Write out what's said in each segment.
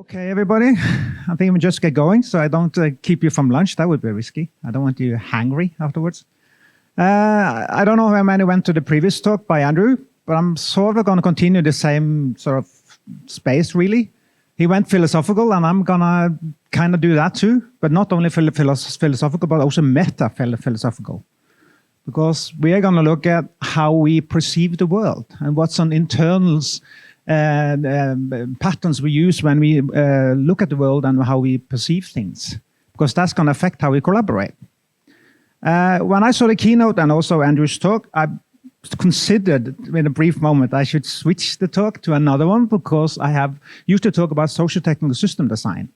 Okay, everybody. I think we'll just get going, so I don't keep you from lunch. That would be risky. I don't want you hangry afterwards. I don't know how many went to the previous talk by Andrew, but I'm sort of going to continue the same sort of space, really. He went philosophical, and I'm going to kind of do that too, but not only philosophical, but also meta-philosophical. Because we are going to look at how we perceive the world and what's on internals patterns we use when we look at the world and how we perceive things, because that's going to affect how we collaborate. When I saw the keynote and also Andrew's talk, I considered in a brief moment I should switch the talk to another one, because I have used to talk about social-technical system design,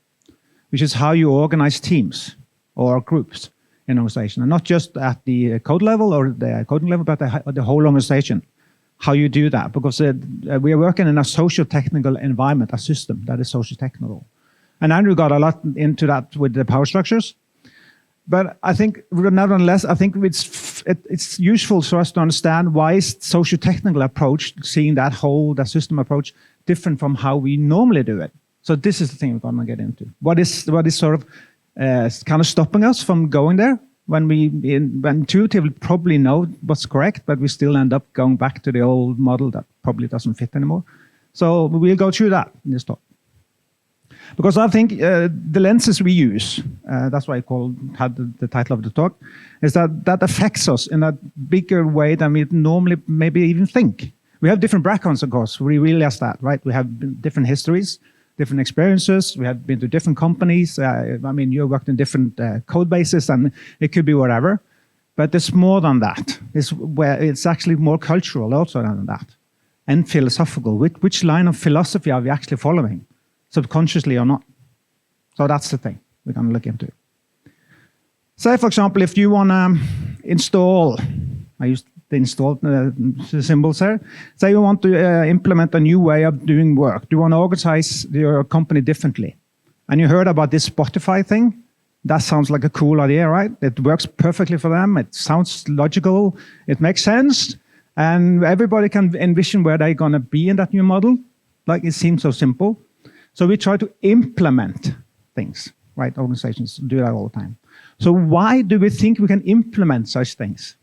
which is how you organize teams or groups in an organization, and not just at the code level or the coding level, but the whole organization. How you do that, because we are working in a social-technical environment, a system that is social-technical. And Andrew got a lot into that with the power structures. But I think, nevertheless, I think it's useful for us to understand why is social-technical approach, seeing that system approach, different from how we normally do it. So this is the thing we're going to get into. What is sort of kind of stopping us from going there? When intuitively probably know what's correct, but we still end up going back to the old model that probably doesn't fit anymore. So we'll go through that in this talk. Because I think the lenses we use, that's why I had the title of the talk, is that affects us in a bigger way than we normally maybe even think. We have different backgrounds, of course. We realize that, right? We have different histories, different experiences. We have been to different companies. I mean, you worked in different code bases, and it could be whatever. But there's more than that. It's actually more cultural also than that, and philosophical. Which line of philosophy are we actually following, subconsciously or not? So that's the thing we're going to look into. Say, for example, if you want to install, I used the install symbols here. Say you want to implement a new way of doing work. Do you want to organize your company differently? And you heard about this Spotify thing. That sounds like a cool idea, right? It works perfectly for them. It sounds logical. It makes sense. And everybody can envision where they're going to be in that new model. Like, it seems so simple. So we try to implement things, right? Organizations do that all the time. So why do we think we can implement such things?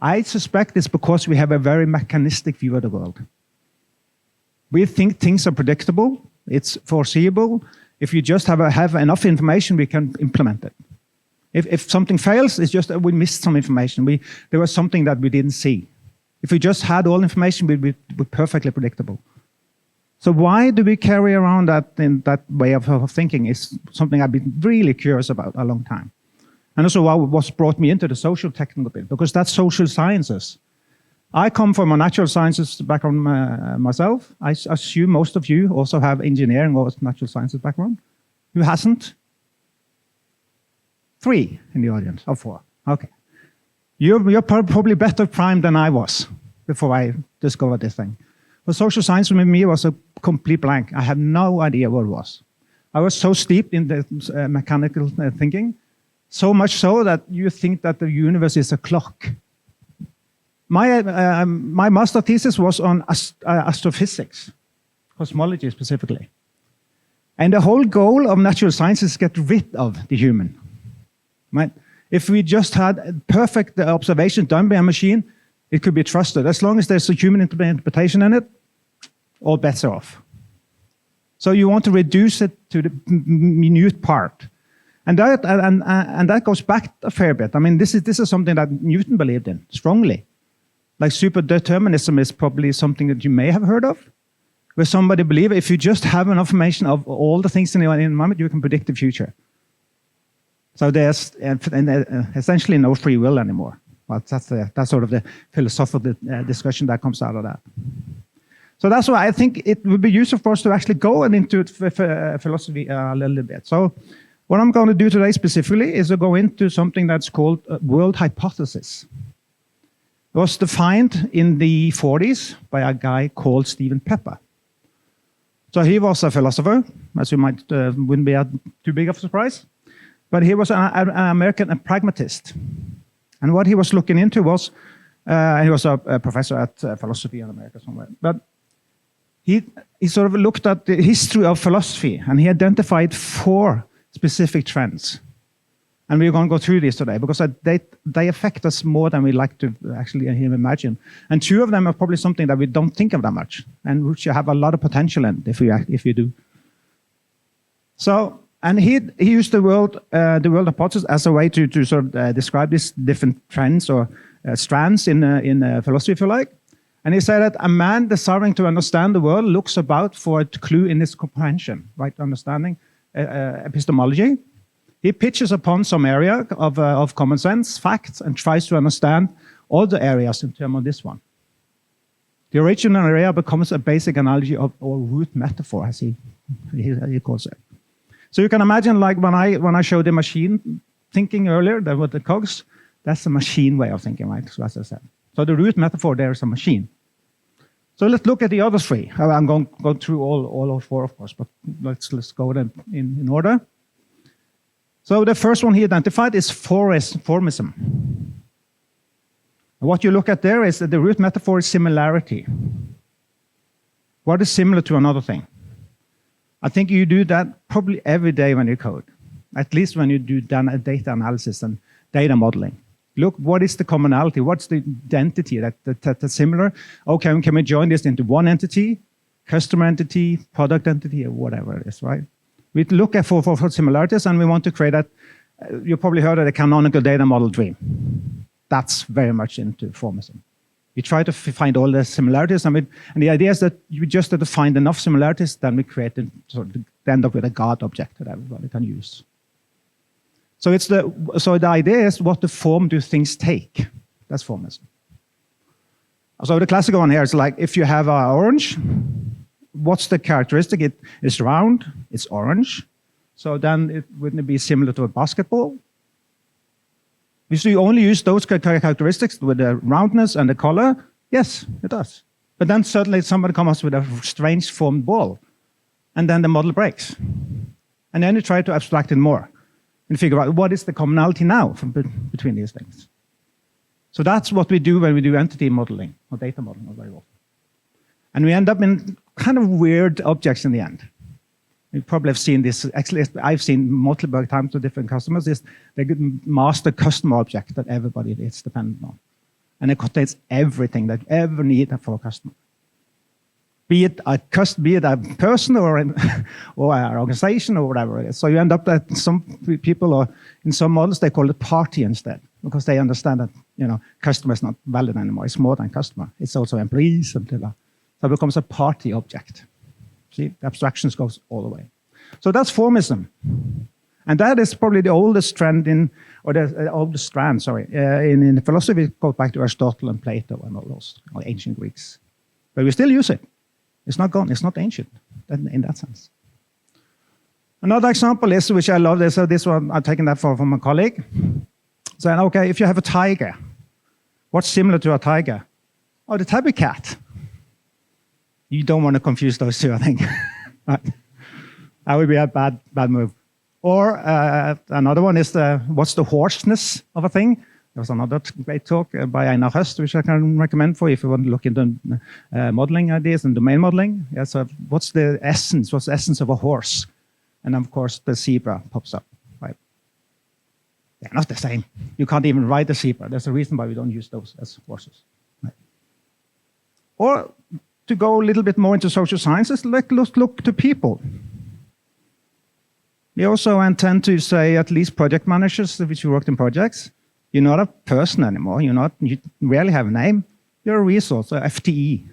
I suspect it's because we have a very mechanistic view of the world. We think things are predictable, it's foreseeable. If you just have enough information, we can implement it. If something fails, it's just we missed some information. There was something that we didn't see. If we just had all information, we'd be perfectly predictable. So why do we carry around that way of thinking is something I've been really curious about a long time. And also what brought me into the social technical bit, because that's social sciences. I come from a natural sciences background myself. I assume most of you also have engineering or natural sciences background. Who hasn't? 3 in the audience, or 4. Okay. You're probably better primed than I was before I discovered this thing. But social science for me was a complete blank. I had no idea what it was. I was so steeped in the mechanical thinking, so much so that you think that the universe is a clock. My master thesis was on astrophysics, cosmology specifically. And the whole goal of natural science is to get rid of the human. Right? If we just had perfect observation done by a machine, it could be trusted. As long as there's a human interpretation in it, all bets are off. So you want to reduce it to the minute part. And that goes back a fair bit. I mean, this is something that Newton believed in strongly. Like super determinism is probably something that you may have heard of, where somebody believes if you just have enough information of all the things in the environment, you can predict the future. So there's essentially no free will anymore. But that's sort of the philosophical discussion that comes out of that. So that's why I think it would be useful for us to actually go into philosophy a little bit. So what I'm going to do today specifically is to go into something that's called world hypothesis. It was defined in the 40s by a guy called Stephen Pepper. So he was a philosopher, as you might wouldn't be too big of a surprise, but he was an American pragmatist. And what he was looking into was, he was a professor at philosophy in America somewhere, but he sort of looked at the history of philosophy, and he identified 4 specific trends. And we're going to go through these today, because they affect us more than we like to actually imagine. And 2 of them are probably something that we don't think of that much, and which you have a lot of potential in if you do. So, and he used the world hypothesis as a way to sort of describe these different trends or strands in philosophy, if you like. And he said that a man desiring to understand the world looks about for a clue in his comprehension, right? Understanding epistemology. He pitches upon some area of common sense, facts, and tries to understand all the areas in terms of this one. The original area becomes a basic analogy or root metaphor, as he calls it. So you can imagine, like when I showed the machine thinking earlier, that with the cogs, that's a machine way of thinking, right? So as I said. So the root metaphor there is a machine. So let's look at the other 3. I'm going to go through all 4, of course, but let's go them in order. So the first one he identified is formism. And what you look at there is that the root metaphor is similarity. What is similar to another thing? I think you do that probably every day when you code, at least when you do data analysis and data modeling. Look, what is the commonality? What's the identity that's similar? Okay, can we join this into one entity, customer entity, product entity, or whatever it is, right? We look at for similarities, and we want to create that. You probably heard of the canonical data model dream. That's very much into formism. We try to find all the similarities, and the idea is that you just have to find enough similarities, then we create end up with a God object that everybody can use. So the idea is, what the form do things take? That's formism. So the classical one here is like, if you have an orange, what's the characteristic? It is round, it's orange. So then wouldn't it be similar to a basketball? If you only use those characteristics with the roundness and the color, yes, it does. But then suddenly somebody comes up with a strange formed ball, and then the model breaks. And then you try to abstract it more and figure out what is the commonality now between these things. So that's what we do when we do entity modeling or data modeling very often. And we end up in kind of weird objects in the end. You probably have seen this. Actually, I've seen multiple times to different customers. Is the master customer object that everybody is dependent on. And it contains everything that you ever need for a customer. Be it a person or an organization or whatever it is. So you end up that some people, or in some models, they call it party instead, because they understand that customer is not valid anymore. It's more than customer. It's also employees, something like that. So it becomes a party object. See, the abstractions goes all the way. So that's formism. And that is probably the oldest trend in philosophy. It goes back to Aristotle and Plato and all those ancient Greeks. But we still use it. It's not gone. It's not ancient in that sense. Another example is, which I love, this one, I've taken that from a colleague. Saying, okay, if you have a tiger, what's similar to a tiger? Oh, the tabby cat. You don't want to confuse those 2, I think. Right. That would be a bad move. Or another one is what's the hoarseness of a thing? There was another great talk by Einar Høst, which I can recommend for you if you want to look into modeling ideas and domain modeling. Yeah, so what's the essence? What's the essence of a horse? And of course, the zebra pops up. Right? They're not the same. You can't even ride the zebra. There's a reason why we don't use those as horses. Right? Or to go a little bit more into social sciences, let's look to people. We also intend to say, at least project managers, which worked in projects, you're not a person anymore. You rarely have a name. You're a resource, a FTE,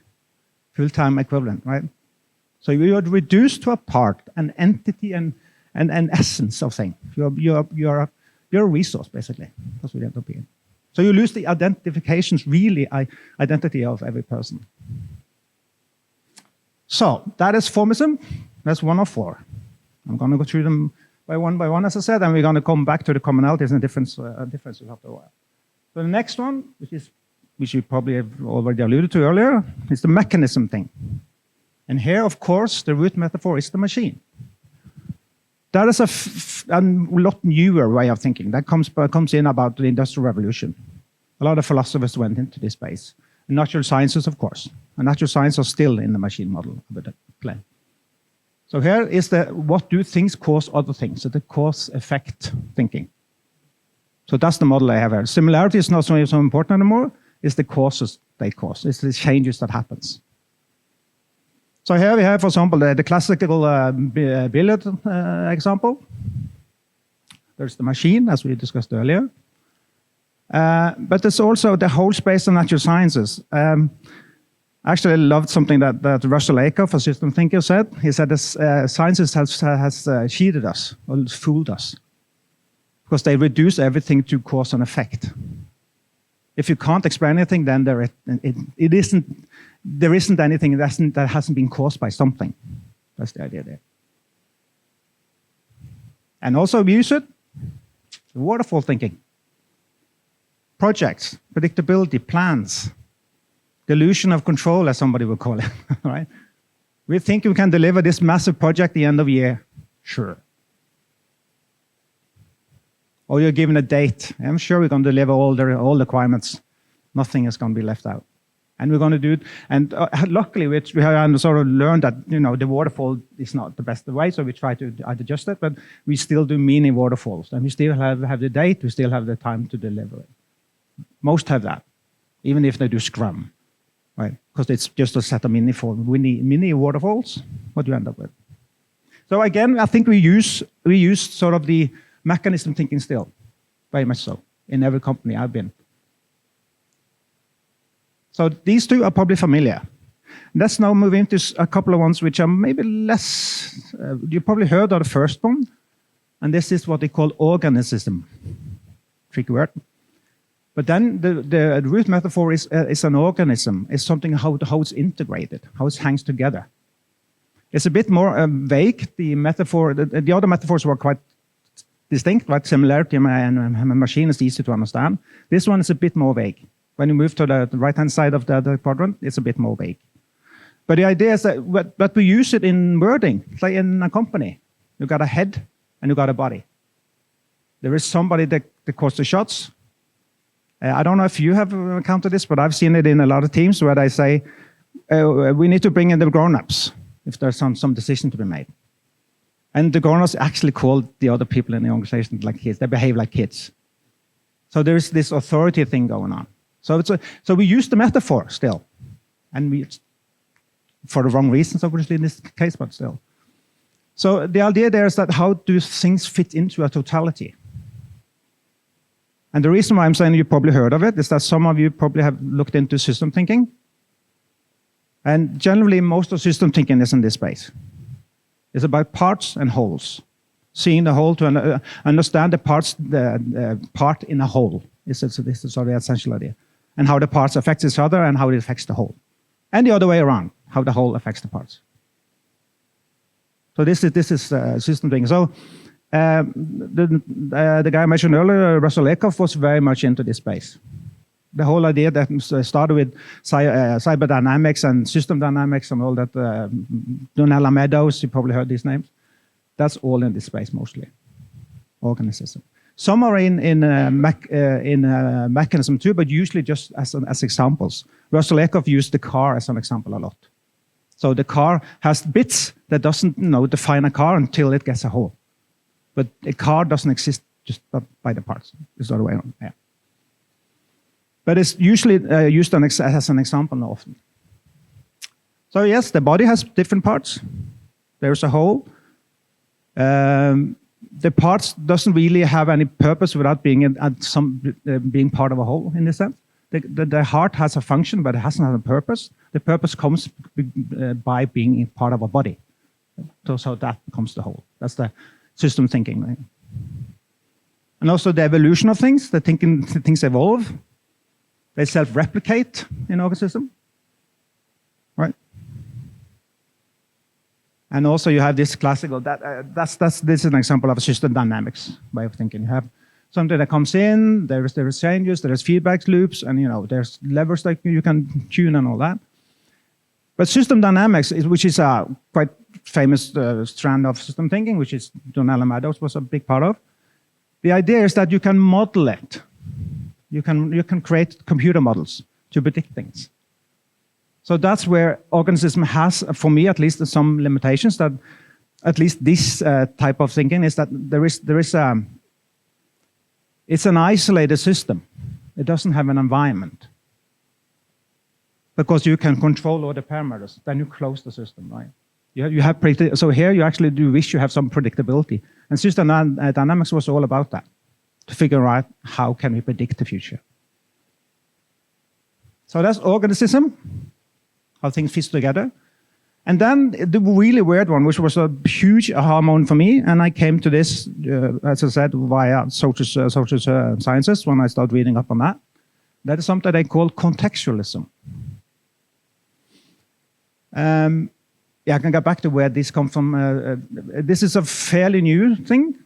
full-time equivalent, right? So you're reduced to a part, an entity, and an essence of thing. You're a resource, basically. That's what you end up being. So you lose the identity of every person. So that is formism. That's 1 of 4. I'm going to go through them by one, as I said, and we're going to come back to the commonalities and differences after a while. So the next one, which you probably have already alluded to earlier, is the mechanism thing. And here, of course, the root metaphor is the machine. That is a lot newer way of thinking. That comes in about the Industrial Revolution. A lot of philosophers went into this space. In natural sciences, of course. And natural sciences are still in the machine model of the plane. So here is what do things cause other things, so the cause-effect thinking. So that's the model I have here. Similarity is not so important anymore. It's the causes they cause. It's the changes that happens. So here we have, for example, the classical billiard example. There's the machine, as we discussed earlier. But there's also the whole space of natural sciences. Actually, I loved something that Russell Acuff, a system thinker, said. He said sciences has cheated us, or fooled us, because they reduce everything to cause and effect. If you can't explain anything, then there isn't anything that hasn't been caused by something. That's the idea there. And also we use it, waterfall thinking. Projects, predictability, plans, delusion of control, as somebody would call it, right? We think we can deliver this massive project at the end of the year. Sure. Or you're given a date. I'm sure we're going to deliver all the requirements. Nothing is going to be left out. And we're going to do it. And luckily, we have sort of learned that the waterfall is not the best way, so we try to adjust it. But we still do mini waterfalls, and we still have the date. We still have the time to deliver it. Most have that, even if they do Scrum, right? Because it's just a set of mini waterfalls. What do you end up with? So again, I think we use sort of the mechanism thinking still, very much so, in every company I've been. So these two are probably familiar. Let's now move into a couple of ones which are maybe less, you probably heard of the first one, and this is what they call organism. Tricky word. But then the root metaphor is an organism. It's something how it's integrated, how it hangs together. It's a bit more vague. The metaphor, the other metaphors were quite distinct, right? Similarity in a machine is easy to understand. This one is a bit more vague. When you move to the right-hand side of the quadrant, it's a bit more vague. But the idea is that we use it in wording, like in a company. You got a head and you got a body. There is somebody that calls the shots. I don't know if you have encountered this, but I've seen it in a lot of teams where they say, we need to bring in the grown-ups if there's some decision to be made. And the grown-ups actually call the other people in the organization like kids. They behave like kids. So there's this authority thing going on. So we use the metaphor still. And for the wrong reasons, obviously, in this case, but still. So the idea there is that how do things fit into a totality? And the reason why I'm saying you probably heard of it is that some of you probably have looked into system thinking. And generally, most of system thinking is in this space. It's about parts and wholes. Seeing the whole to understand the parts, the part in a whole. This is sort of the essential idea. And how the parts affect each other and how it affects the whole. And the other way around, how the whole affects the parts. So this is system thinking. So the guy I mentioned earlier, Russell Acuff, was very much into this space. The whole idea that started with cyberdynamics and system dynamics and all that, Donella Meadows, you probably heard these names. That's all in this space mostly, organism. Some are in mechanism too, but usually just as examples. Russell Acuff used the car as an example a lot. So the car has bits that doesn't define a car until it gets a whole. But a car doesn't exist just by the parts. It's the other way around. Yeah. But it's usually used as an example often. So yes, the body has different parts. There's a whole. The parts doesn't really have any purpose without being being part of a whole in this sense. The heart has a function, but it hasn't a purpose. The purpose comes by being part of a body. So that becomes the whole. That's the system thinking. Right? And also the evolution of things. The things evolve. They self-replicate in organism. Right? And also you have this classical, this is an example of a system dynamics way of thinking. You have something that comes in, there is changes, there is feedback loops, and there's levers that you can tune and all that. But system dynamics, which is a quite famous strand of system thinking, which is Donella Meadows was a big part of. The idea is that you can model it. You can create computer models to predict things. So that's where organism has, for me at least, some limitations. That at least this type of thinking is that it's an isolated system. It doesn't have an environment. Because you can control all the parameters, then you close the system, right? You have so here you actually do wish you have some predictability. And system dynamics was all about that, to figure out how can we predict the future. So that's organism, how things fit together. And then the really weird one, which was a huge aha moment for me, and I came to this, as I said, via social sciences when I started reading up on that. That is something they call contextualism. Yeah, I can get back to where this comes from. This is a fairly new thing.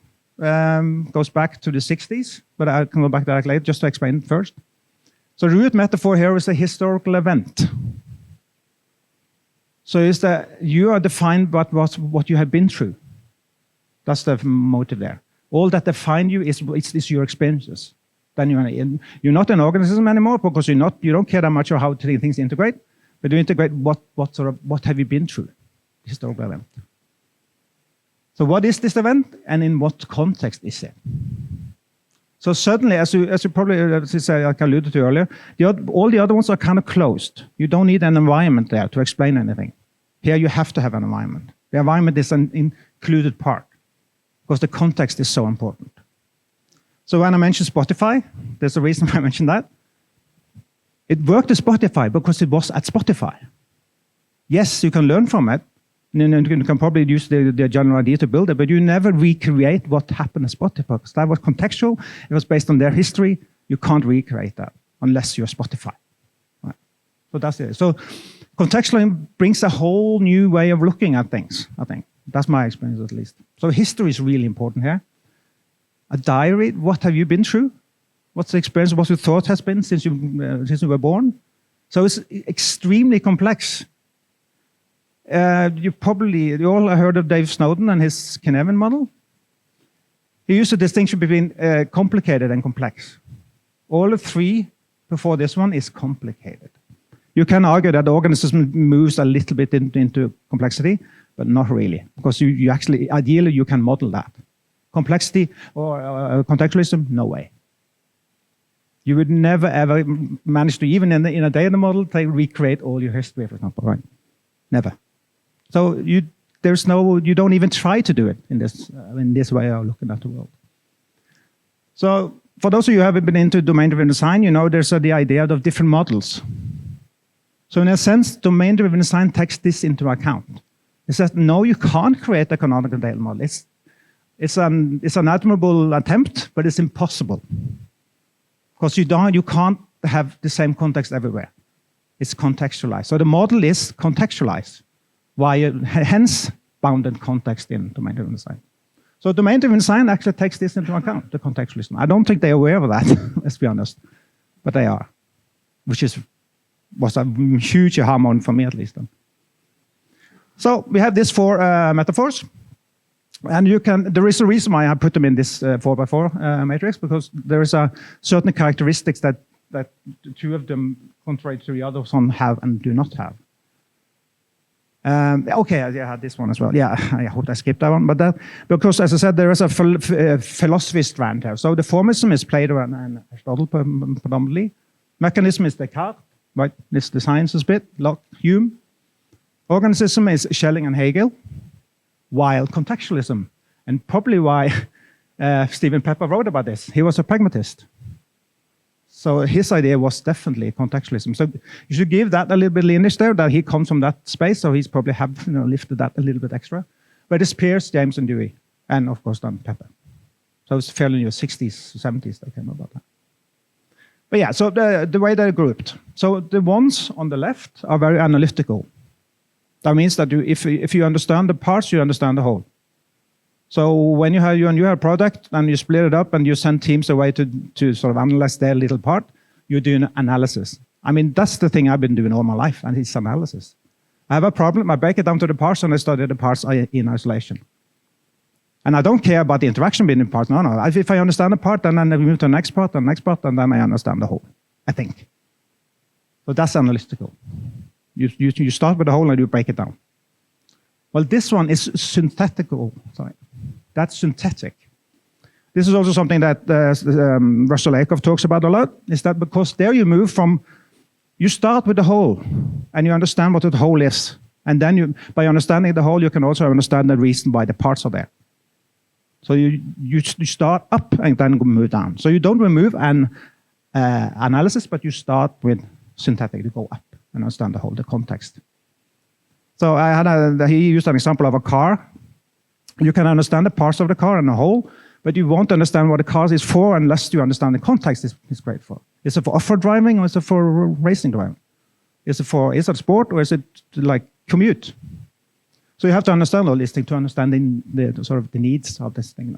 Goes back to the 60s, but I can go back to that later just to explain it first. So the root metaphor here is a historical event. So it's that you are defined by what you have been through. That's the motive there. All that define you is your experiences. Then you're not an organism anymore because you don't care that much about how things integrate, but you integrate what have you been through, historical event. So what is this event, and in what context is it? So suddenly, as you probably like I alluded to earlier, all the other ones are kind of closed. You don't need an environment there to explain anything. Here you have to have an environment. The environment is an included part because the context is so important. So when I mentioned Spotify, there's a reason why I mentioned that. It worked at Spotify because it was at Spotify. Yes, you can learn from it. You can probably use the general idea to build it, but you never recreate what happened at Spotify because that was contextual. It was based on their history. You can't recreate that unless you're Spotify. Right. So that's it. So contextual brings a whole new way of looking at things, I think. That's my experience at least. So history is really important here. A diary, what have you been through? What's the experience, what your thought has been since you were born? So it's extremely complex. You all heard of Dave Snowden and his Canonical model. He used a distinction between complicated and complex. All the three before this one is complicated. You can argue that the organism moves a little bit into complexity, but not really, because you actually, ideally, you can model that. Complexity or contextualism, no way. You would never ever manage to, even in a data model, recreate all your history, for example, right? Never. So you don't even try to do it in this way of looking at the world. So for those of you who haven't been into domain-driven design, you know there's the idea of different models. So in a sense, domain-driven design takes this into account. It says, no, you can't create a canonical data model. It's an admirable attempt, but it's impossible. Because you can't have the same context everywhere. It's contextualized. So the model is contextualized. Hence, bounded context in domain-driven design. So domain-driven design actually takes this into account, the contextualism. I don't think they're aware of that, let's be honest. But they are, which was a huge aha moment for me, at least. So we have these four metaphors. And there is a reason why I put them in this 4x4 matrix, because there is a certain characteristics that two of them, contrary to the others, have and do not have. Okay, I had this one as well. Yeah, I hope I skipped that one. But because, as I said, there is a philosophy strand here. So the formalism is Plato and Aristotle predominantly. Mechanism is Descartes, right? This is the sciences bit, Locke, Hume. Organism is Schelling and Hegel. While contextualism, and probably why Stephen Pepper wrote about this, he was a pragmatist. So his idea was definitely contextualism. So you should give that a little bit lineage there, that he comes from that space, so he's probably lifted that a little bit extra. But it's Peirce, James, and Dewey, and of course then Pepper. So it's fairly new, 60s, 70s they came about that. But yeah, so the way they're grouped. So the ones on the left are very analytical. That means that if you understand the parts, you understand the whole. So when you have a product and you split it up and you send teams away to sort of analyze their little part, you're doing analysis. I mean, that's the thing I've been doing all my life, and it's analysis. I have a problem, I break it down to the parts, and I study the parts in isolation. And I don't care about the interaction between the parts. No. If I understand the part, then I move to the next part, and then I understand the whole, I think. So that's analytical. You start with the whole and you break it down. Well, this one is synthetical. Sorry, that's synthetic. This is also something that Russell Acuff talks about a lot, is that because there you move from, you start with the whole, and you understand what the whole is. And then by understanding the whole, you can also understand the reason why the parts are there. So you start up and then move down. So you don't remove an analysis, but you start with synthetic, you go up and understand the whole, the context. So he used an example of a car. You can understand the parts of the car and the whole, but you won't understand what the car is for unless you understand the context it's great for. Is it for off-road driving or is it for racing driving? Is it sport or is it like commute? So you have to understand all these things to understand the sort of the needs of this thing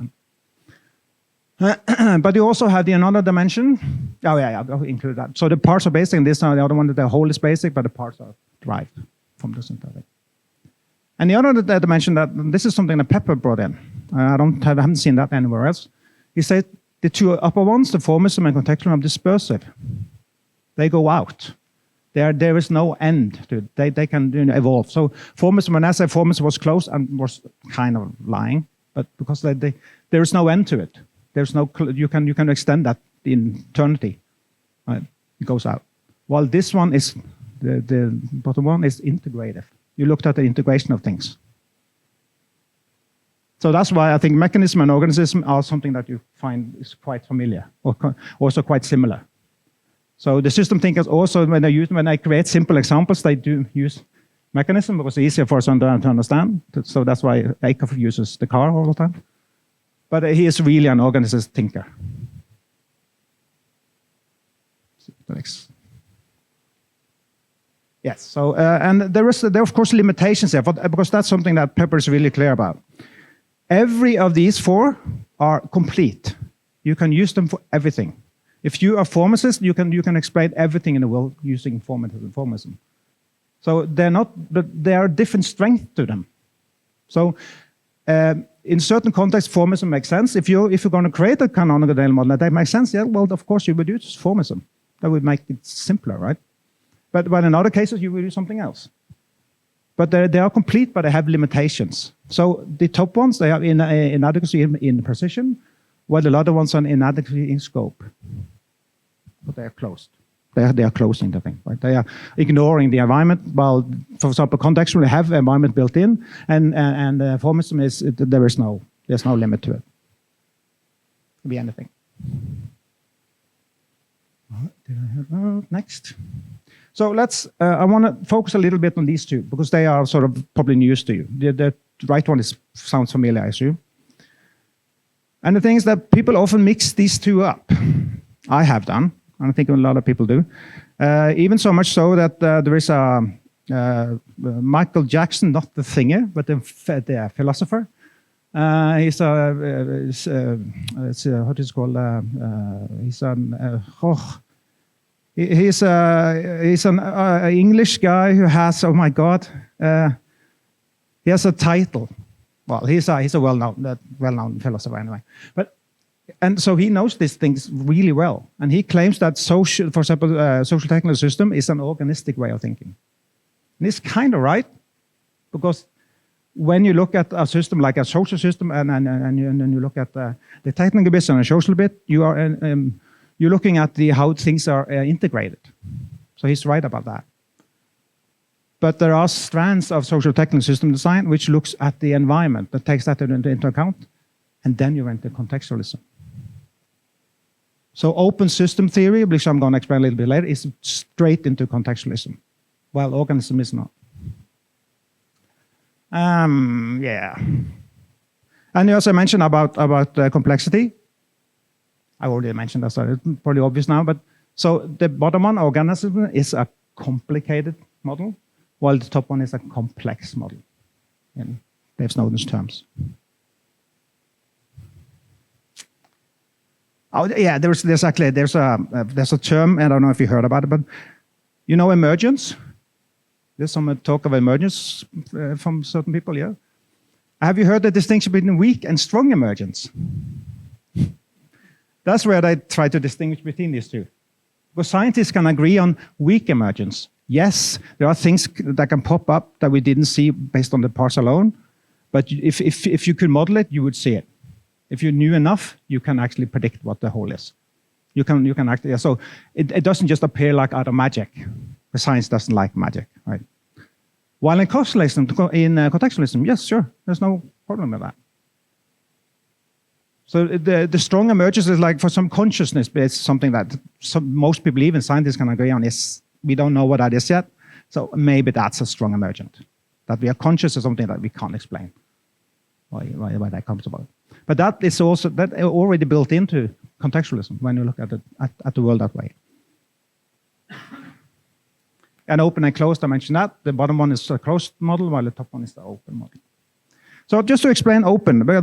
then. But you also have the another dimension. Oh yeah, I'll include that. So the parts are basic, and this one, the other one, the whole is basic, but the parts are derived from the synthetic. And the other dimension, that this is something that Pepper brought in. I haven't seen that anywhere else. He said the two upper ones, the formalism and contextual, are dispersive. They go out. There is no end to it. They can evolve. So formalism, when I say formalism was close and was kind of lying, but because there is no end to it. There's no you can extend that in eternity. Right? It goes out. While this one is the bottom one is integrative. You looked at the integration of things. So that's why I think mechanism and organism are something that you find is quite familiar, or also quite similar. So the system thinkers also, when they create simple examples, they do use mechanism because it's easier for us to understand. So that's why Acuff uses the car all the time. But he is really an organism thinker. Thanks. Yes. So and there are of course limitations there, because that's something that Pepper is really clear about. Every of these four are complete. You can use them for everything. If you are formicist, you can explain everything in the world using formalism. So they're not, but there are different strengths to them. So in certain contexts, formalism makes sense. If you're going to create a canonical model, that makes sense. Yeah, well, of course you would use formalism. That would make it simpler, right? But in other cases, you will do something else. But they are complete, but they have limitations. So the top ones, they have inadequacy in precision, while the other ones are inadequacy in scope. But they are closed. They are closing the thing, right? They are ignoring the environment. While, for example, contextual, they have environment built in, and formalism is there's no limit to it. It could be anything. Did I have next? So let's. I want to focus a little bit on these two because they are sort of probably news to you. The right one sounds familiar, I assume. And the thing is that people often mix these two up. I have done, and I think a lot of people do. Even so much so that there is a Michael Jackson, not the singer, but the philosopher. He's what is it called? He's an English guy who has, oh my God, he has a title. Well, he's a well-known philosopher anyway. And so he knows these things really well. And he claims that for example, social technical system is an organistic way of thinking. And it's kind of right, because when you look at a system like a social system and you look at the technical bit and the social bit, you're looking at how things are integrated. So he's right about that. But there are strands of social technical system design which looks at the environment, that takes that into account, and then you enter contextualism. So open system theory, which I'm going to explain a little bit later, is straight into contextualism, while organism is not. Yeah. And you also mentioned about complexity. I already mentioned that, so it's probably obvious now. But so the bottom one, organism, is a complicated model, while the top one is a complex model in Dave Snowden's terms. Oh yeah, there's a term, and I don't know if you heard about it, but you know emergence. There's some talk of emergence from certain people. Yeah, have you heard the distinction between weak and strong emergence? That's where they try to distinguish between these two. Because scientists can agree on weak emergence, Yes, there are things that can pop up that we didn't see based on the parts alone, but if you could model it, you would see it. If you knew enough, you can actually predict what the whole is. You can actually, yeah, so it doesn't just appear like out of magic. The science doesn't like magic, right? While in contextualism, yes, sure, there's no problem with that. So the strong emergence is like for some consciousness, but it's something that most people, even scientists, can agree on. Yes, we don't know what that is yet, so maybe that's a strong emergent. That we are conscious of something that we can't explain why that comes about. But that is also already built into contextualism when you look at the world that way. And open and closed, I mentioned that. The bottom one is a closed model, while the top one is the open model. So just to explain open, I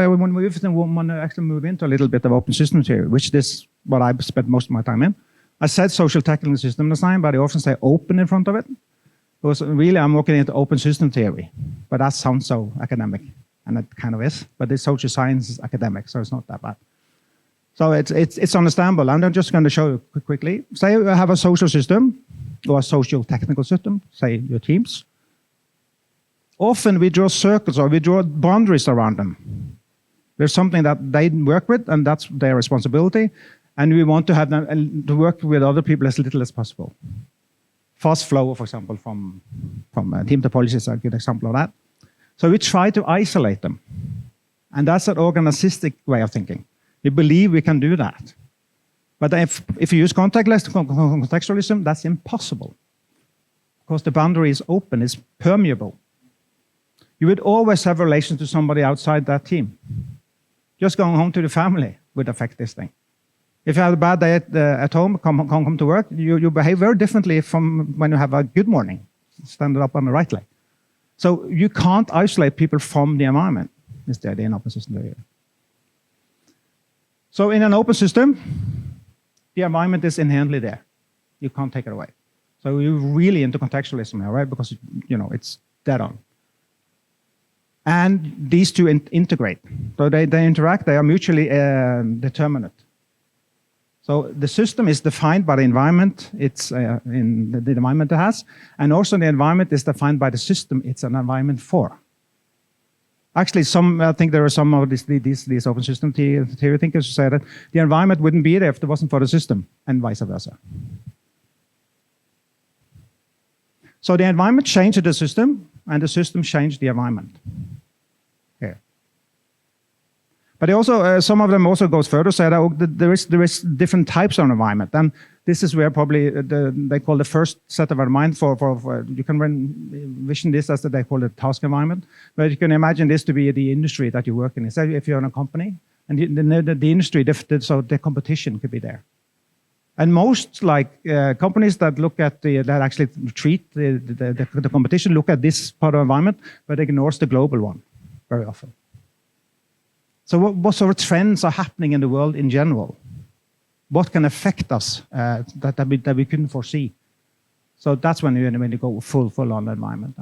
want to actually move into a little bit of open system theory, which is what I spent most of my time in. I said social technical system design, but I often say open in front of it. Because really I'm working into open system theory, but that sounds so academic, and it kind of is, but the social science is academic, so it's not that bad. So it's understandable, and I'm just going to show you quickly. Say you have a social system, or a social technical system, say your teams. Often we draw circles or we draw boundaries around them. There's something that they work with, and that's their responsibility, and we want to have them to work with other people as little as possible. Fast flow, for example, from team topology is a good example of that. So we try to isolate them, and that's an organicistic way of thinking. We believe we can do that. But if you use contextualism, that's impossible. Because the boundary is open, it's permeable. You would always have relations to somebody outside that team. Just going home to the family would affect this thing. If you have a bad day at home, come to work, you behave very differently from when you have a good morning, stand up on the right leg. So you can't isolate people from the environment, is the idea in open system theory. So in an open system, the environment is inherently there. You can't take it away. So you're really into contextualism here, right? Because it's dead on. And these two integrate. So they interact, they are mutually determinate. So the system is defined by the environment it's in the environment it has, and also the environment is defined by the system it's an environment for. Actually, I think there are some of these open system theory thinkers who say that the environment wouldn't be there if it wasn't for the system, and vice versa. So the environment changed the system, and the system changed the environment. Here. But they also, some of them also goes further, say that there is different types of environment, and this is where probably they call the first set of environment for you can envision this as they call it task environment, but you can imagine this to be the industry that you work in. So if you're in a company, and the industry, so the competition could be there. And most companies that look at that actually treat the competition look at this part of environment, but ignores the global one very often. So what sort of trends are happening in the world in general? What can affect us that we couldn't foresee? So that's when you go full on the environment.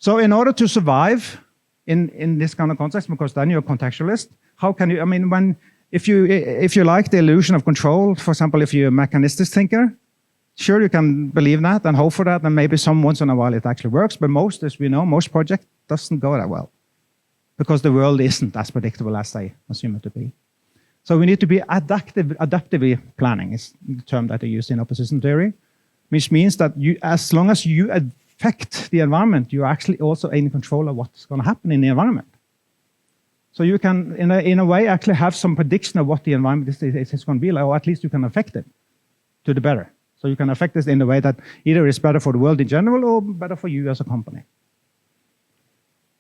So in order to survive in this kind of context, because then you're a contextualist, how can you? If you like the illusion of control, for example, if you're a mechanistic thinker, sure you can believe that and hope for that, and maybe once in a while it actually works. But most, as we know, most projects doesn't go that well, because the world isn't as predictable as they assume it to be. So we need to be adaptive planning is the term that they use in open system theory, which means that as long as you affect the environment, you're actually also in control of what's going to happen in the environment. So you can, in a way, actually have some prediction of what the environment is going to be like, or at least you can affect it to the better. So you can affect this in a way that either is better for the world in general or better for you as a company.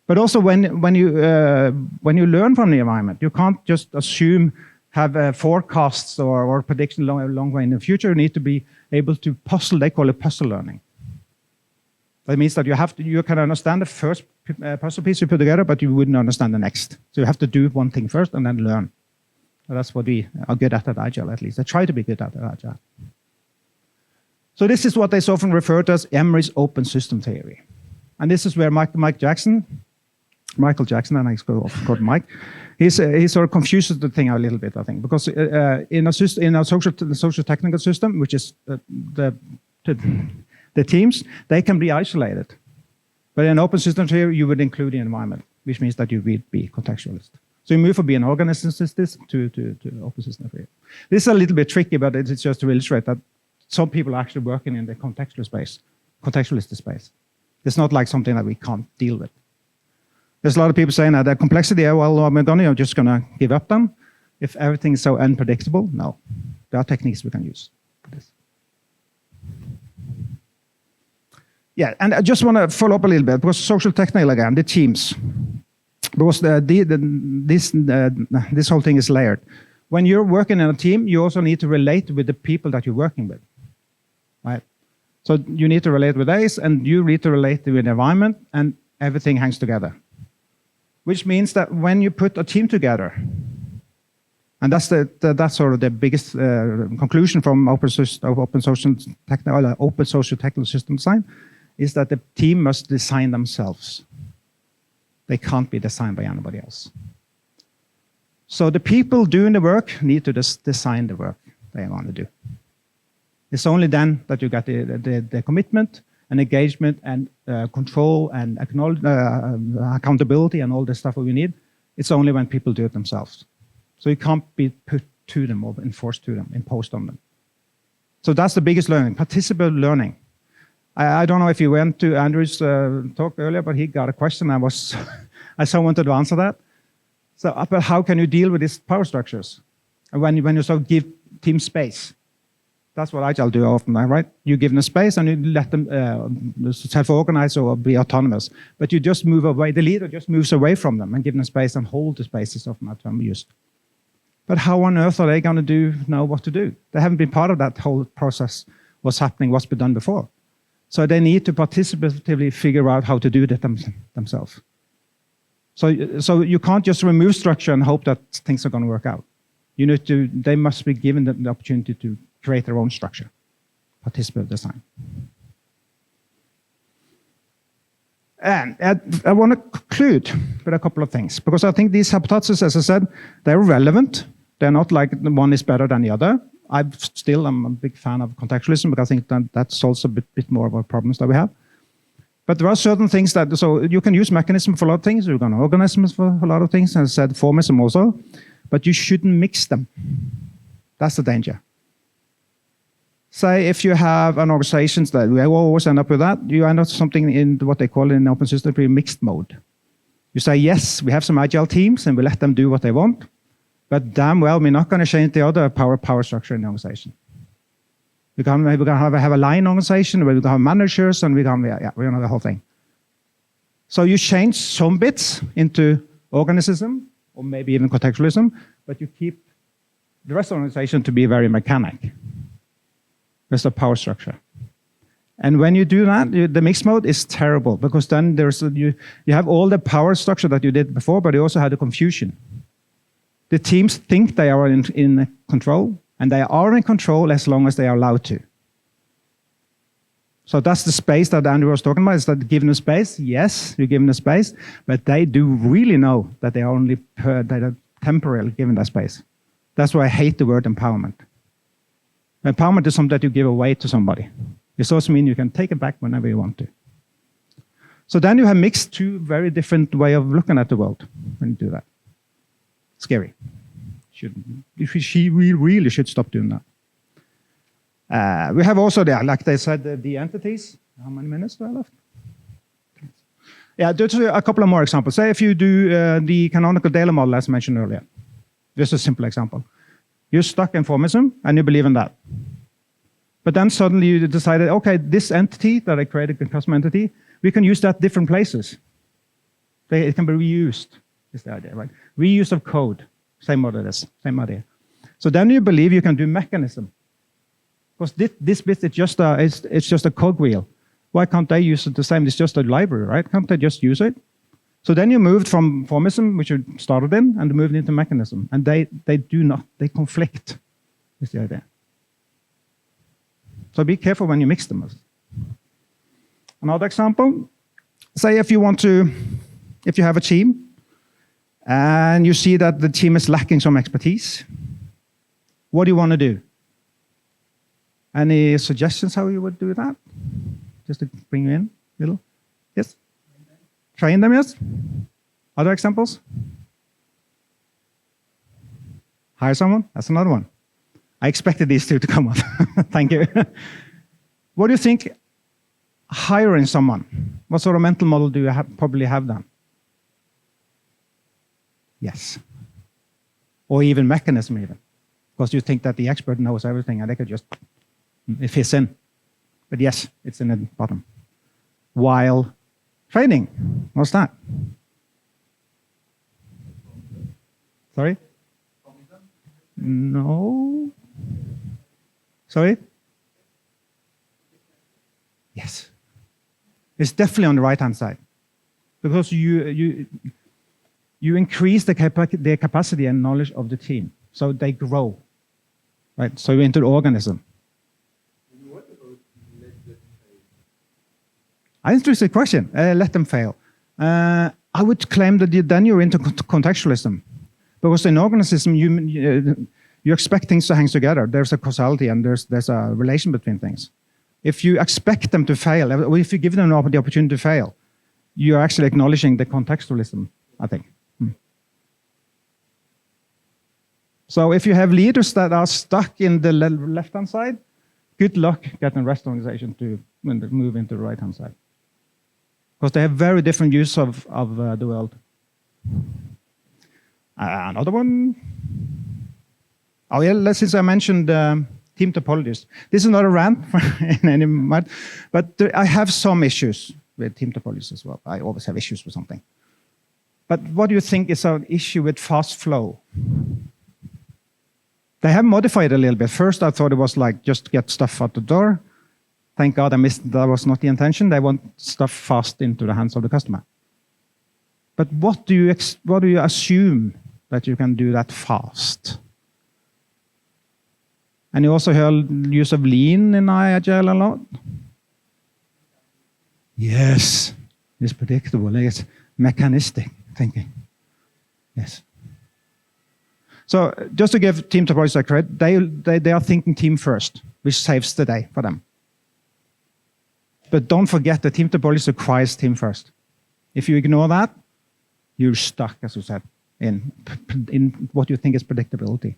But also when you learn from the environment, you can't just assume have forecasts or prediction long way in the future. You need to be able to puzzle. They call it puzzle learning. That means that you can understand the first puzzle piece you put together, but you wouldn't understand the next. So you have to do one thing first and then learn. So that's what we are good at Agile, at least. I try to be good at Agile. So this is what is often referred to as Emery's open system theory. And this is where Michael Jackson, and I called Mike, he sort of confuses the thing a little bit, I think, because in a social technical system, which is the the teams, they can be isolated. But in open system theory, you would include the environment, which means that you would be contextualist. So you move from being organism to open system theory. This is a little bit tricky, but it's just to illustrate that some people are actually working in the contextualist space. It's not like something that we can't deal with. There's a lot of people saying that the complexity, well, I'm just going to give up then. If everything is so unpredictable, no. There are techniques we can use for this. Yeah, and I just want to follow up a little bit, because social technical again, the teams. Because this whole thing is layered. When you're working in a team, you also need to relate with the people that you're working with, right? So you need to relate with these, and you need to relate with the environment, and everything hangs together. Which means that when you put a team together, and that's sort of the biggest conclusion from open social technical system design, is that the team must design themselves. They can't be designed by anybody else. So the people doing the work need to just design the work they want to do. It's only then that you get the commitment and engagement and control and accountability and all the stuff that we need. It's only when people do it themselves. So you can't be put to them or enforced to them, imposed on them. So that's the biggest learning, participatory learning. I don't know if you went to Andrew's talk earlier, but he got a question. I so wanted to answer that. So, but how can you deal with these power structures? And when you sort of give team space, that's what Agile do often, right? You give them space and you let them self-organize or be autonomous. But you just move away. The leader just moves away from them and give them space and hold the space is often that term used. But how on earth are they going to know what to do? They haven't been part of that whole process, what's happening, what's been done before. So they need to participatively figure out how to do that themselves. So you can't just remove structure and hope that things are going to work out. You need to. They must be given the opportunity to create their own structure, participative design. And I want to conclude with a couple of things, because I think these hypotheses, as I said, they're relevant. They're not like the one is better than the other. I'm a big fan of contextualism, because I think that solves a bit more of our problems that we have. But there are certain things that, so you can use mechanism for a lot of things, you can organisms for a lot of things, and as I said, formism also, but you shouldn't mix them. That's the danger. Say if you have an organization that we always end up with that, you end up something in what they call in open system theory mixed mode. You say, yes, we have some agile teams and we let them do what they want, but damn well, we're not going to change the other power structure in the organization. We're going to have a line organization, we're going to have managers, and we're going to have the whole thing. So you change some bits into organism, or maybe even contextualism, but you keep the rest of the organization to be very mechanic. That's a power structure. And when you do that, the mixed mode is terrible, because then you have all the power structure that you did before, but you also have the confusion. The teams think they are in control, and they are in control as long as they are allowed to. So that's the space that Andrew was talking about, is that given the space, yes, you're given the space, but they do really know that they are only they are temporarily given that space. That's why I hate the word empowerment. Empowerment is something that you give away to somebody. It also means you can take it back whenever you want to. So then you have mixed two very different ways of looking at the world when you do that. Scary. We really should stop doing that. We have also, like they said, the entities. How many minutes do I left? Yeah, just a couple of more examples. Say if you do the canonical Taylor model, as mentioned earlier. Just a simple example. You're stuck in formism, and you believe in that. But then suddenly you decided, okay, this entity that I created, the custom entity, we can use that different places. It can be reused, is the idea, right? Reuse of code, same idea. So then you believe you can do mechanism. Because this bit is just a cogwheel. Why can't they use it the same? It's just a library, right? Can't they just use it? So then you moved from formism, which you started in, and moved into mechanism. And they conflict, is the idea. So be careful when you mix them. Another example, say if you have a team, and you see that the team is lacking some expertise, what do you want to do? Any suggestions how you would do that? Just to bring you in a little? Yes? Train them, yes? Other examples? Hire someone? That's another one. I expected these two to come up. Thank you. What do you think hiring someone? What sort of mental model do you probably have then? Yes. Or even mechanism even. Because you think that the expert knows everything and they could just, it fits in. But yes, it's in the bottom. While training, what's that? Sorry? No. Sorry? Yes. It's definitely on the right-hand side. Because you increase the capacity and knowledge of the team. So they grow. Right? So you're into the organism. What about let them fail? Interesting question. Let them fail. I would claim that then you're into contextualism. Because in organism, you expect things to hang together. There's a causality and there's a relation between things. If you expect them to fail, or if you give them the opportunity to fail, you're actually acknowledging the contextualism, I think. So if you have leaders that are stuck in the left-hand side, good luck getting the rest of the organization to move into the right-hand side. Because they have very different use of the world. Another one. Oh yeah, since I mentioned team topologies. This is not a rant in any mud, but I have some issues with team topologies as well. I always have issues with something. But what do you think is an issue with fast flow? They have modified it a little bit. First, I thought it was like just get stuff out the door. Thank God I missed, that was not the intention. They want stuff fast into the hands of the customer. But what do you assume that you can do that fast? And you also heard use of lean in Agile a lot? Yes, it's predictable. It's mechanistic thinking. Yes. So just to give team topologists a credit, they are thinking team first, which saves the day for them. But don't forget the team topologist requires team first. If you ignore that, you're stuck, as you said, in what you think is predictability.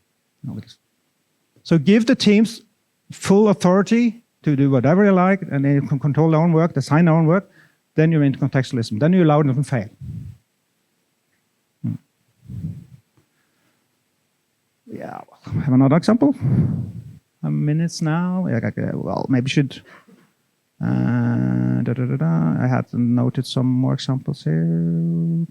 So give the teams full authority to do whatever they like, and they can control their own work, design their own work, then you're into contextualism. Then you allow them to fail. Yeah, have another example? Minutes now. Yeah, okay, well, maybe should. I had noted some more examples here.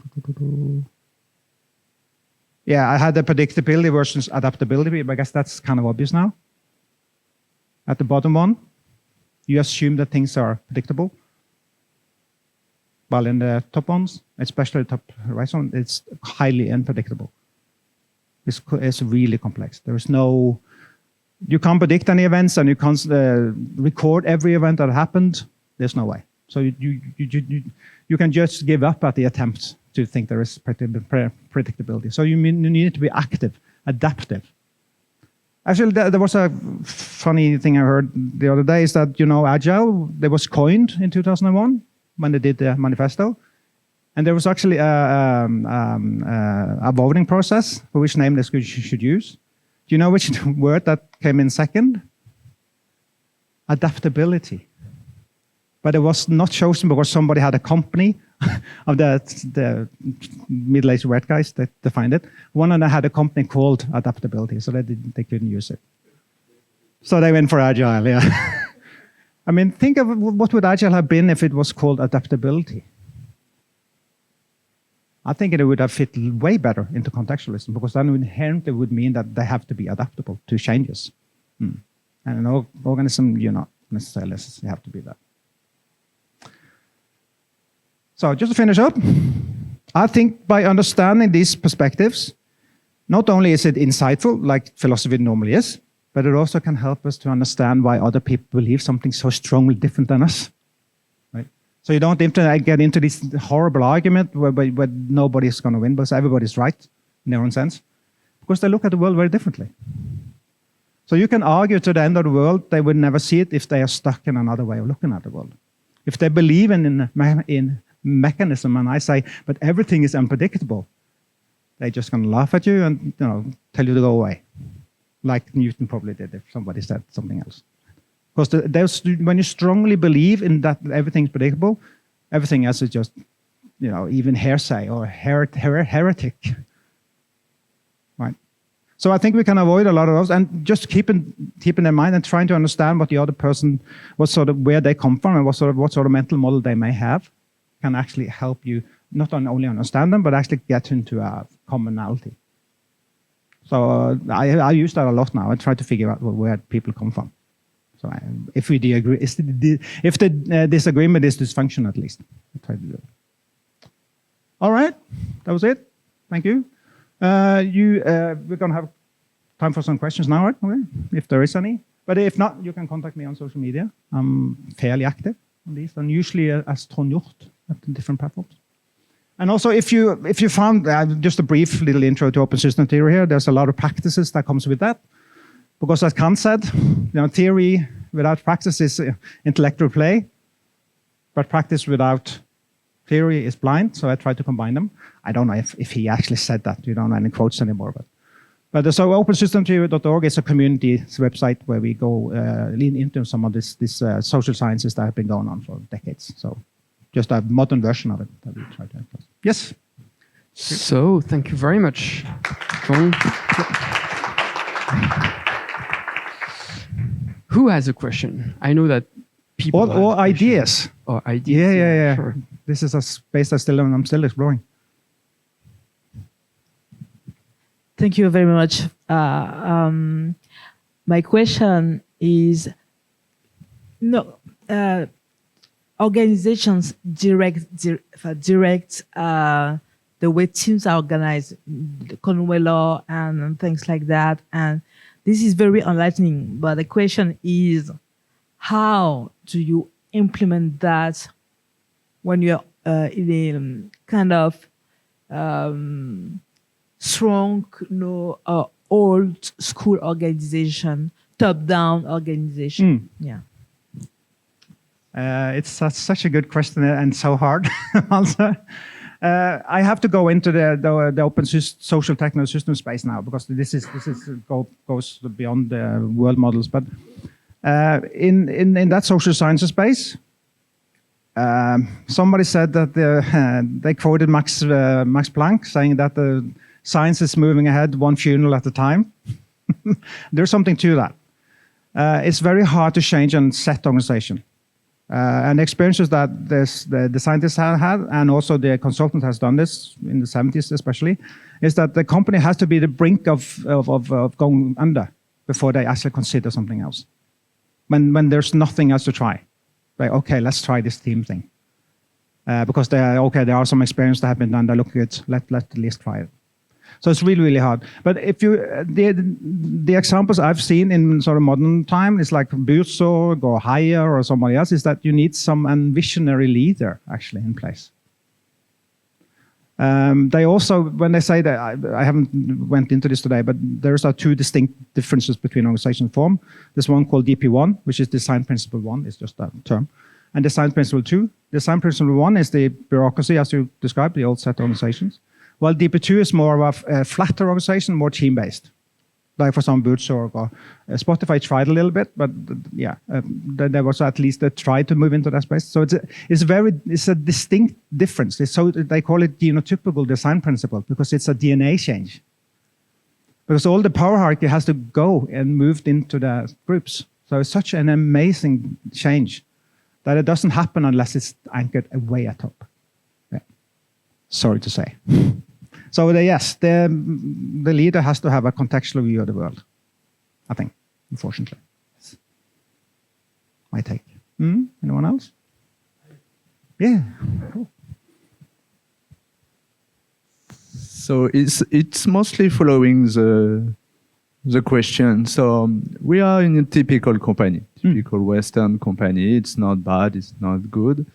Yeah, I had the predictability versus adaptability, but I guess that's kind of obvious now. At the bottom one, you assume that things are predictable. While in the top ones, especially the top right one, it's highly unpredictable. It's really complex. There is no, you can't predict any events and you can't record every event that happened. There's no way. So you can just give up at the attempt to think there is predictability. So you need to be active, adaptive. Actually, there was a funny thing I heard the other day is that, Agile, that was coined in 2001 when they did the manifesto. And there was actually a voting process for which name they should use. Do you know which word that came in second? Adaptability. But it was not chosen because somebody had a company of the middle-aged red guys that defined it. One of them had a company called Adaptability, so they couldn't use it. So they went for Agile, yeah. I mean, think of what would Agile have been if it was called Adaptability. I think it would have fit way better into contextualism because then inherently would mean that they have to be adaptable to changes. And an organism, you're not necessarily you have to be that. So just to finish up, I think by understanding these perspectives, not only is it insightful, like philosophy normally is, but it also can help us to understand why other people believe something so strongly different than us. Right? So you don't have to get into this horrible argument where nobody's going to win because everybody's right in their own sense, because they look at the world very differently. So you can argue to the end of the world, they would never see it if they are stuck in another way of looking at the world. If they believe in mechanism, and I say, but everything is unpredictable, they're just going to laugh at you and tell you to go away, like Newton probably did if somebody said something else. Because when you strongly believe in that everything's predictable, everything else is just, even hearsay or heretic. Right? So I think we can avoid a lot of those, and just keeping in mind and trying to understand what the other person, where they come from, and what sort of mental model they may have, can actually help you not only understand them, but actually get into a commonality. So I use that a lot now. I try to figure out where people come from. So if we disagree, if the disagreement is dysfunction, at least I try to do it. All right, that was it. Thank you. We're going to have time for some questions now, right? Okay. If there is any. But if not, you can contact me on social media. I'm fairly active on these, and usually as Trond Hjort at the different platforms. And also, if you found, just a brief little intro to open system theory here, there's a lot of practices that comes with that. Because as Kant said, theory without practice is intellectual play, but practice without theory is blind, so I try to combine them. I don't know if he actually said that. You don't know any quotes anymore. But so opensystemtheory.org is a community website where we go lean into some of this social sciences that have been going on for decades. So just a modern version of it that we try to emphasize. Yes? So thank you very much, Trond. Who has a question? I know that people or ideas. Or ideas. Yeah. Sure. This is a space I'm still exploring. Thank you very much. My question is, organizations direct the way teams are organized, the Conway law and things like that. And this is very enlightening. But the question is, how do you implement that when you're in a kind of strong, old school organization, top-down organization? Yeah. It's such a good question and so hard to answer. I have to go into the open social technical system space now, because this goes beyond the world models. But in that social sciences space, somebody said that they quoted Max Planck saying that the science is moving ahead one funeral at a time. There's something to that. It's very hard to change and set organization. And the experiences that the scientists have had, and also the consultant has done this in the 70s especially, is that the company has to be the brink of going under before they actually consider something else. When there's nothing else to try. Like, okay, let's try this team thing. Because there are some experiences that have been done that look good. Let's at least try it. So it's really, really hard. But if the examples I've seen in sort of modern time is like Burzorg or Heyer or somebody else, is that you need some visionary leader actually in place. They also, when they say that, I haven't went into this today, but there's two distinct differences between organization form. There's one called DP1, which is Design Principle 1, it's just that term. And Design Principle 2. Design Principle 1 is the bureaucracy, as you described, the old set organizations. While DP2 is more of a flatter organization, more team-based. Like for some Burzorg or Spotify tried a little bit, but there was at least a try to move into that space. So it's a distinct difference. They call it genotypical design principle because it's a DNA change. Because all the power hierarchy has to go and moved into the groups. So it's such an amazing change that it doesn't happen unless it's anchored way at top. Yeah. Sorry to say. So the leader has to have a contextual view of the world, I think, unfortunately. My take. Anyone else? Yeah. Cool. So it's mostly following the question. So we are in a typical company, typical Western company. It's not bad, it's not good.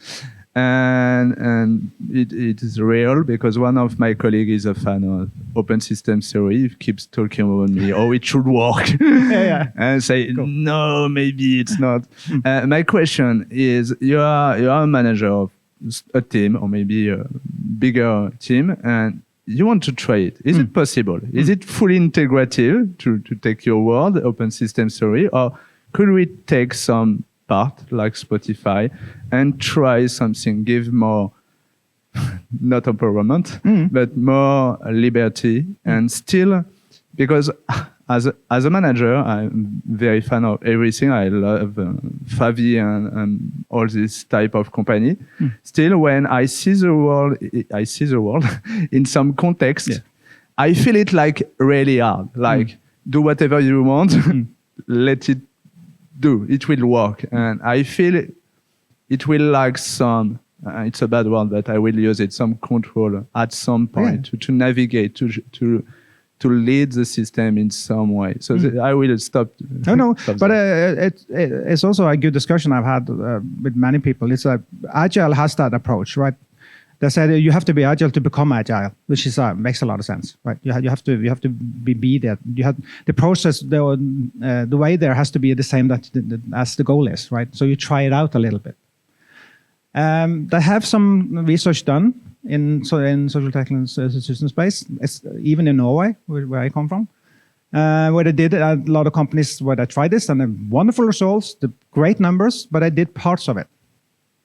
And it is real because one of my colleagues is a fan of open system theory. He keeps talking about me, oh, it should work. And say, Cool. no, maybe it's not. My question is, you are a manager of a team or maybe a bigger team, and you want to try it. Is it possible? Is it fully integrative to take your word, open system theory, or could we take some part like Spotify and try something, give more, not empowerment, but more liberty and still, because as a manager, I'm very fan of everything. I love Favi and all this type of company. Still, when I see the world in some context, I feel it like really hard. Like do whatever you want, let it do. It will work, and I feel it will like some. It's a bad word, but I will use it. Some control at some point to navigate to lead the system in some way. So I will stop. No, stop but there. it's also a good discussion I've had with many people. It's Agile has that approach, right? They said you have to be agile to become agile, which is makes a lot of sense, right? You have to be there. You have the process, the way there has to be the same as the goal is, right? So you try it out a little bit. They have some research done in social technical institution space, even in Norway, where I come from, where they did a lot of companies where they tried this and wonderful results, the great numbers, but I did parts of it,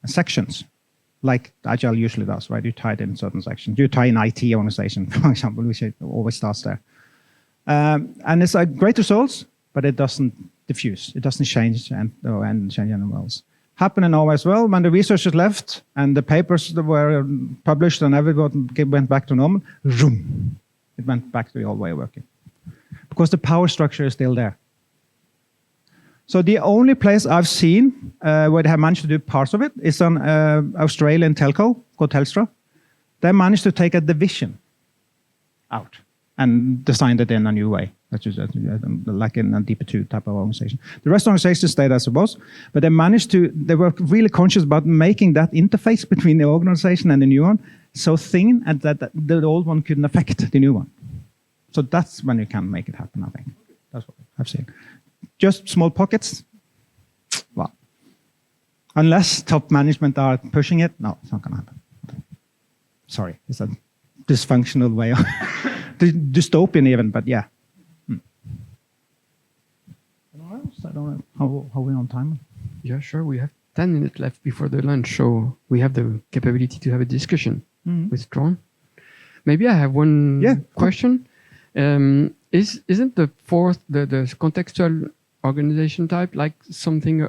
sections, like Agile usually does, right? You tie it in certain sections. You tie in IT organization, for example, which always starts there. And it's great results, but it doesn't diffuse. It doesn't change and change anywhere else. Happened in Norway as well. When the researchers left and the papers that were published and everybody went back to normal, zoom, it went back to the old way of working. Because the power structure is still there. So the only place I've seen where they have managed to do parts of it is an Australian telco called Telstra. They managed to take a division out and designed it in a new way, like in a DP2 type of organization. The rest of the organization stayed as it was, but they were really conscious about making that interface between the organization and the new one so thin and that the old one couldn't affect the new one. So that's when you can make it happen, I think. That's what I've seen. Just small pockets, well, unless top management are pushing it, no, it's not going to happen. Sorry, it's a dysfunctional way of dystopian even, but yeah. Anyone else? I don't know how we're on time. Yeah, sure. We have 10 minutes left before the lunch, so we have the capability to have a discussion with Trond. Maybe I have one question. Isn't the fourth, the contextual organization type, like something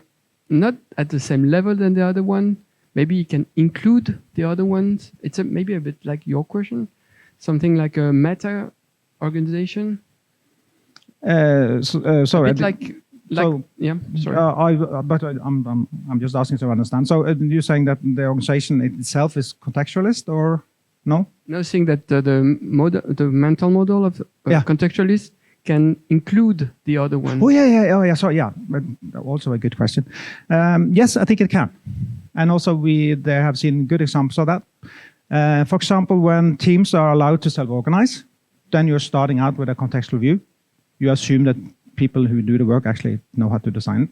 not at the same level than the other one? Maybe you can include the other ones. It's maybe a bit like your question. Something like a meta organization. Sorry. A bit yeah. Sorry. I'm just asking to understand. So you're saying that the organization itself is contextualist, or no? No, saying that the mental model of contextualist can include the other ones. Oh yeah. Sorry, yeah. But also a good question. Yes, I think it can, and also they have seen good examples of that. For example, when teams are allowed to self-organize, then you're starting out with a contextual view. You assume that people who do the work actually know how to design it.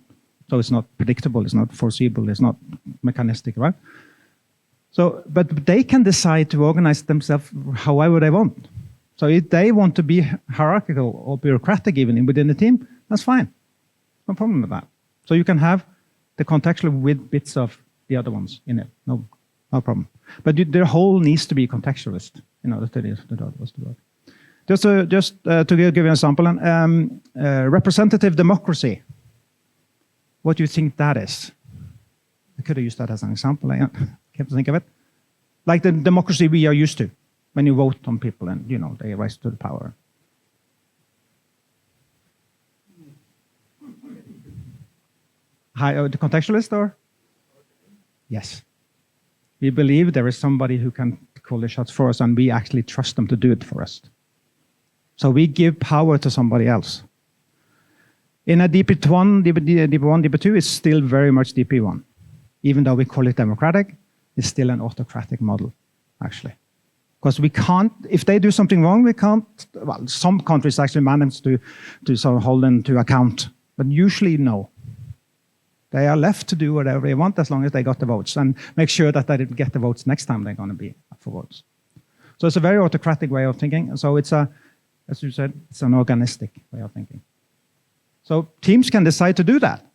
So it's not predictable, it's not foreseeable, it's not mechanistic, right? So, but they can decide to organize themselves however they want. So if they want to be hierarchical or bureaucratic even within the team, that's fine. No problem with that. So you can have the contextual with bits of the other ones in it. No problem. But their whole needs to be contextualist in order to do the work. Just to give you an example, representative democracy. What do you think that is? I could have used that as an example. I can't think of it. Like the democracy we are used to, when you vote on people and they rise to the power. The contextualist, or? Yes. We believe there is somebody who can call the shots for us, and we actually trust them to do it for us. So we give power to somebody else. In a DP1, DP2 is still very much DP1, even though we call it democratic. is still an autocratic model, actually. Because we can't, if they do something wrong, we can't, well, some countries actually manage to sort of hold them to account, but usually no. They are left to do whatever they want as long as they got the votes and make sure that they get the votes next time they're going to be up for votes. So it's a very autocratic way of thinking. So it's a, as you said, it's an organistic way of thinking. So teams can decide to do that.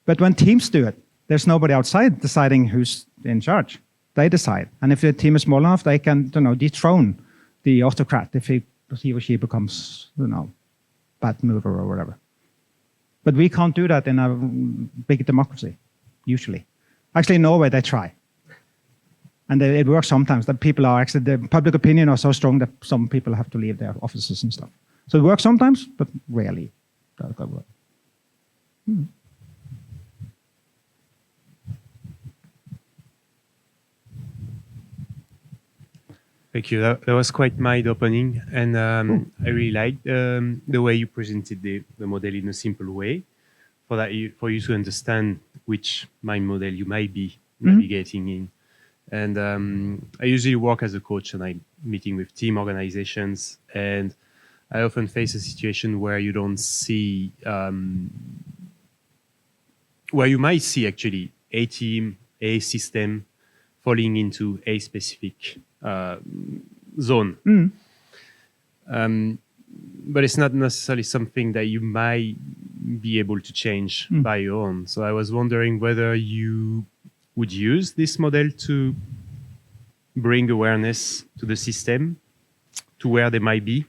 But when teams do it, there's nobody outside deciding who's in charge. They decide. And if the team is small enough, they can, dethrone the autocrat if he or she becomes, bad mover or whatever. But we can't do that in a big democracy, usually. Actually, in Norway, they try. And it works sometimes. That people are actually, the public opinion are so strong that some people have to leave their offices and stuff. So it works sometimes, but rarely does it work. Thank you. That was quite mind-opening, and I really liked the way you presented the model in a simple way, for you to understand which mind model you might be navigating in. And I usually work as a coach, and I'm meeting with team organizations, and I often face a situation where you don't see, where you might see actually a team, a system falling into a specific zone. But it's not necessarily something that you might be able to change by your own. So I was wondering whether you would use this model to bring awareness to the system, to where they might be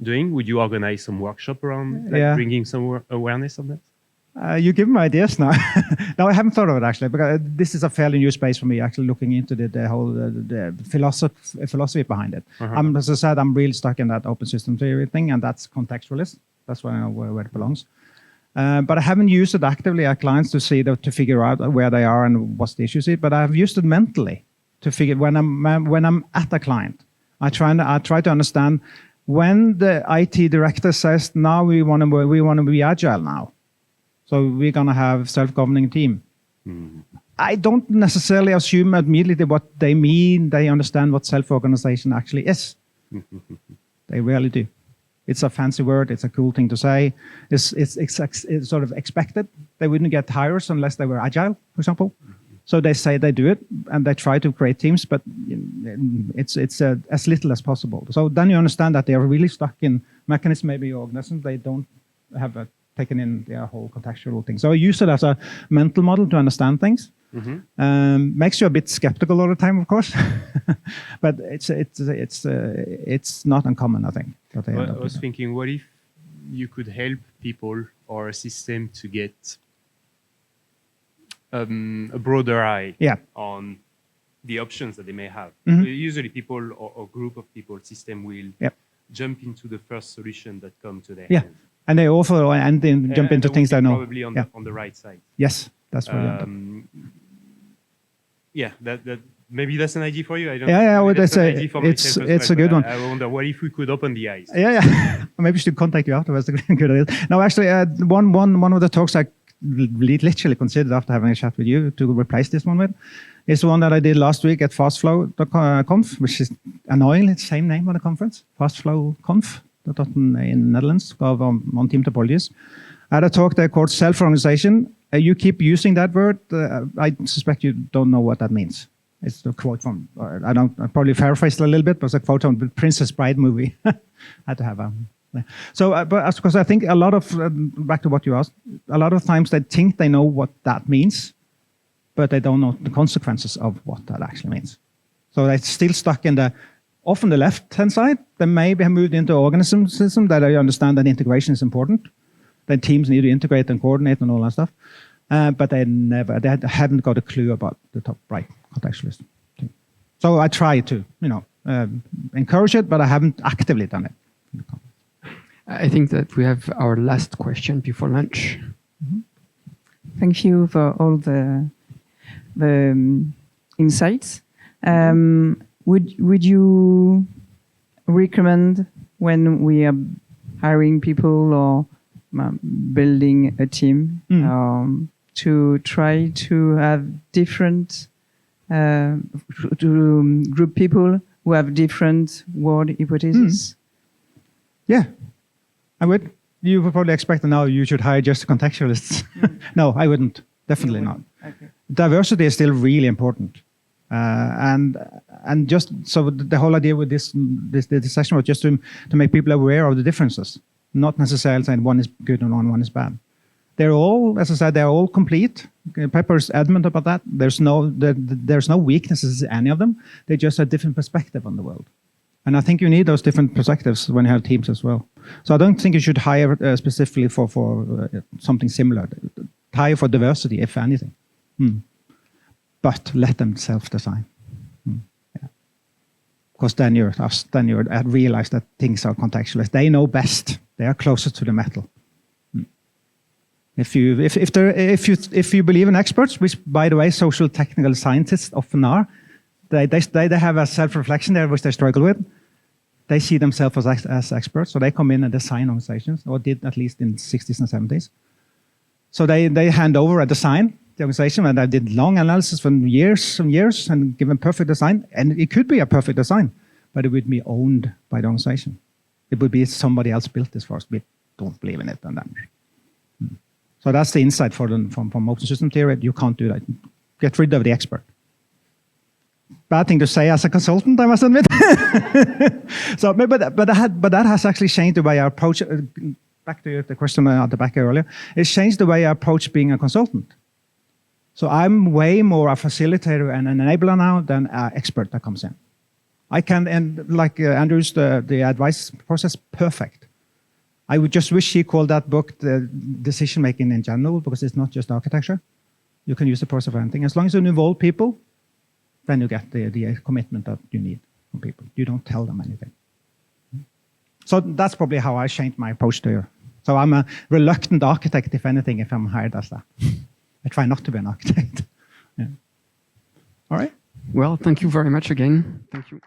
doing. Would you organize some workshop around bringing some awareness of that? You give me ideas now. No, I haven't thought of it actually, because this is a fairly new space for me, actually looking into the whole the philosophy behind it. As I said, I'm really stuck in that open system theory thing, and that's contextualist. That's where I know where it belongs. But I haven't used it actively at clients to figure out where they are and what's the issue. But I've used it mentally to figure when I'm at a client. I try to understand when the IT director says, "Now we want to be agile now. So we're going to have self-governing team." I don't necessarily assume immediately what they mean. They understand what self-organization actually is. They rarely do. It's a fancy word. It's a cool thing to say. It's sort of expected. They wouldn't get hires unless they were agile, for example. So they say they do it, and they try to create teams, but it's as little as possible. So then you understand that they are really stuck in mechanism, maybe organisms. They don't have taken in their whole contextual thing. So I use it as a mental model to understand things. Makes you a bit skeptical all the time, of course, but it's not uncommon, I think. I was thinking, what if you could help people or a system to get a broader eye on the options that they may have? Usually people or group of people, system will jump into the first solution that come to their hand. And they also jump into things they know. Probably on the right side. Yes, that's what that maybe that's an idea for you. I don't know. It's a good one. I wonder, what if we could open the eyes? Maybe we should contact you afterwards. Good idea. No, actually, one of the talks I literally considered after having a chat with you to replace this one with is the one that I did last week at FastFlowConf, which is annoyingly the same name of the conference, FastFlowConf. In Netherlands, on team topologies. I had a talk there called self-organization. You keep using that word. I suspect you don't know what that means. It's a quote from, I probably paraphrased it a little bit, but it's a quote from the Princess Bride movie. I had to have So, but because I think a lot of, back to what you asked, a lot of times they think they know what that means, but they don't know the consequences of what that actually means. So they're still stuck in often the left-hand side. They maybe have moved into organism system that they understand that integration is important. That teams need to integrate and coordinate and all that stuff. But they haven't got a clue about the top right contextualist. So I try to, encourage it, but I haven't actively done it. I think that we have our last question before lunch. Thank you for all the insights. Would you recommend, when we are hiring people or building a team, to try to have different to group people who have different world hypotheses? Yeah, I would. You would probably expect now you should hire just contextualists. No, I wouldn't. Definitely not. Okay. Diversity is still really important. And just so the whole idea with this session was just to make people aware of the differences, not necessarily saying one is good and one is bad. They're all, as I said, they're all complete. Pepper's adamant about that. There's no weaknesses in any of them. They just have different perspective on the world. And I think you need those different perspectives when you have teams as well. So I don't think you should hire specifically for something similar. Hire for diversity, if anything. But let them self-design. Yeah. Because then you realize that things are contextualized. They know best. They are closer to the metal. If you believe in experts, which by the way social technical scientists often are, they have a self-reflection there which they struggle with. They see themselves as experts, so they come in and design organizations, or did at least in the 60s and 70s. So they hand over a design, the organization, and I did long analysis for years and years and give them perfect design. And it could be a perfect design, but it would be owned by the organization. It would be somebody else built this for us. We don't believe in it. And then. So that's the insight from open system theory. You can't do that. Get rid of the expert. Bad thing to say as a consultant, I must admit. So, but that has actually changed the way I approach. Back to the question at the back earlier, it's changed the way I approach being a consultant. So I'm way more a facilitator and an enabler now than an expert that comes in. I can, and like Andrew's, the advice process, perfect. I would just wish he called that book the decision making in general, because it's not just architecture. You can use the process for anything. As long as you involve people, then you get the commitment that you need from people. You don't tell them anything. So that's probably how I changed my approach to it. So I'm a reluctant architect, if anything, if I'm hired as that. I try not to be an architect. Yeah. All right. Well, thank you very much again. Thank you.